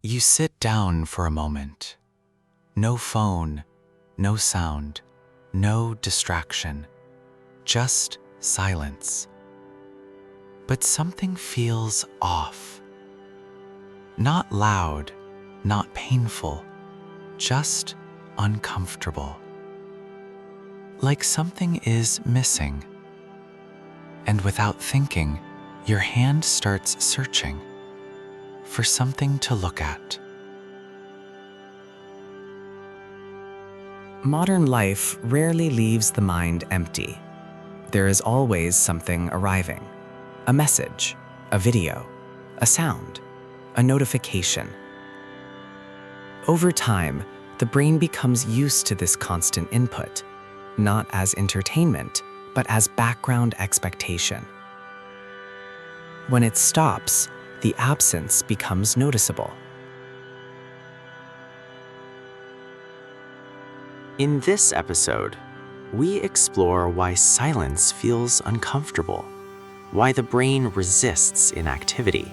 You sit down for a moment. No phone, no sound, no distraction, just silence. But something feels off. Not loud, not painful, just uncomfortable. Like something is missing. And without thinking, your hand starts searching for something to look at. Modern life rarely leaves the mind empty. There is always something arriving. A message, a video, a sound, a notification. Over time, the brain becomes used to this constant input, not as entertainment, but as background expectation. When it stops, the absence becomes noticeable. In this episode, we explore why silence feels uncomfortable, why the brain resists inactivity,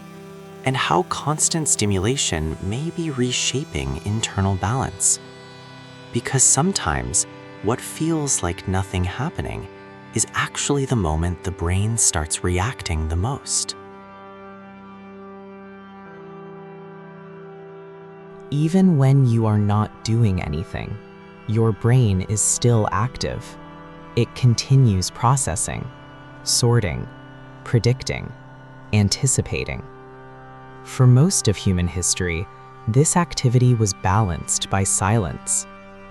and how constant stimulation may be reshaping internal balance. Because sometimes what feels like nothing happening is actually the moment the brain starts reacting the most. Even when you are not doing anything, your brain is still active. It continues processing, sorting, predicting, anticipating. For most of human history, this activity was balanced by silence,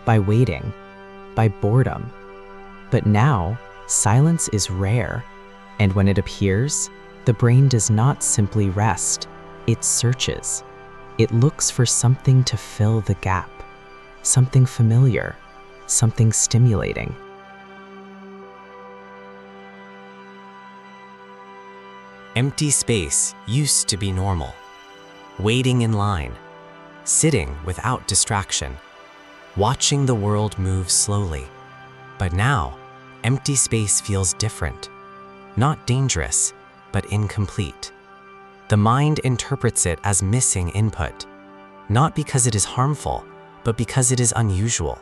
by waiting, by boredom. But now, silence is rare, and when it appears, the brain does not simply rest, it searches. It looks for something to fill the gap, something familiar, something stimulating. Empty space used to be normal. Waiting in line, sitting without distraction, watching the world move slowly. But now, empty space feels different. Not dangerous, but incomplete. The mind interprets it as missing input, not because it is harmful, but because it is unusual.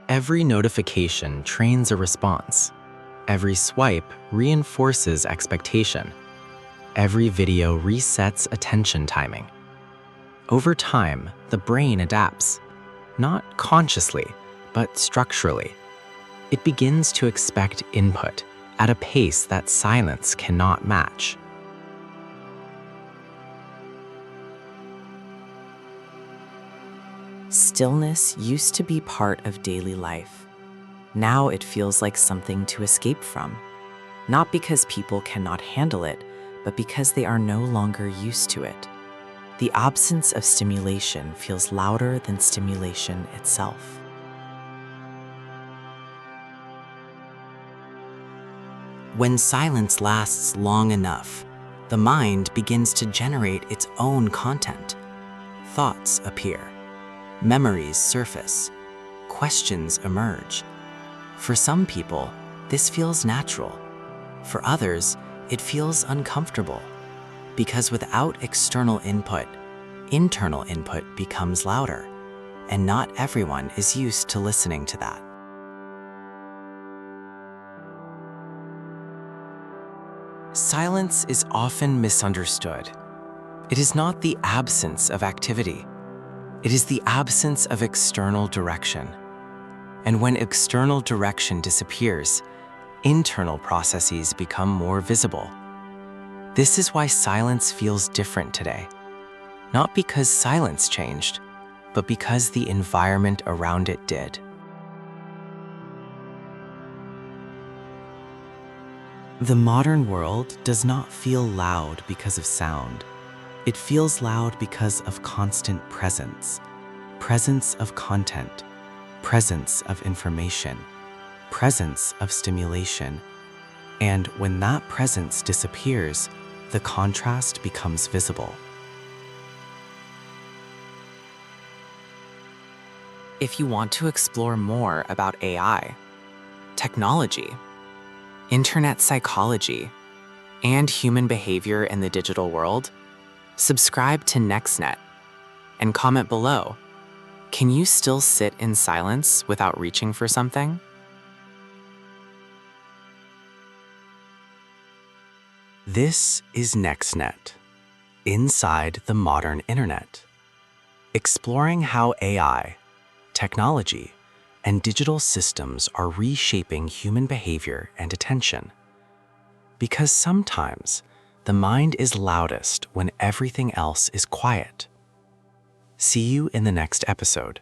Every notification trains a response. Every swipe reinforces expectation. Every video resets attention timing. Over time, the brain adapts, not consciously, but structurally. It begins to expect input at a pace that silence cannot match. Stillness used to be part of daily life. Now it feels like something to escape from, not because people cannot handle it, but because they are no longer used to it. The absence of stimulation feels louder than stimulation itself. When silence lasts long enough, the mind begins to generate its own content. Thoughts appear. Memories surface. Questions emerge. For some people, this feels natural. For others, it feels uncomfortable. Because without external input, internal input becomes louder, and not everyone is used to listening to that. Silence is often misunderstood. It is not the absence of activity. It is the absence of external direction. And when external direction disappears, internal processes become more visible. This is why silence feels different today. Not because silence changed, but because the environment around it did. The modern world does not feel loud because of sound. It feels loud because of constant presence. Presence of content, presence of information, presence of stimulation. And when that presence disappears, the contrast becomes visible. If you want to explore more about AI, technology, internet psychology, and human behavior in the digital world, subscribe to NextNet and comment below. Can you still sit in silence without reaching for something? This is NextNet, inside the modern internet, exploring how AI, technology, and digital systems are reshaping human behavior and attention. Because sometimes the mind is loudest when everything else is quiet. See you in the next episode.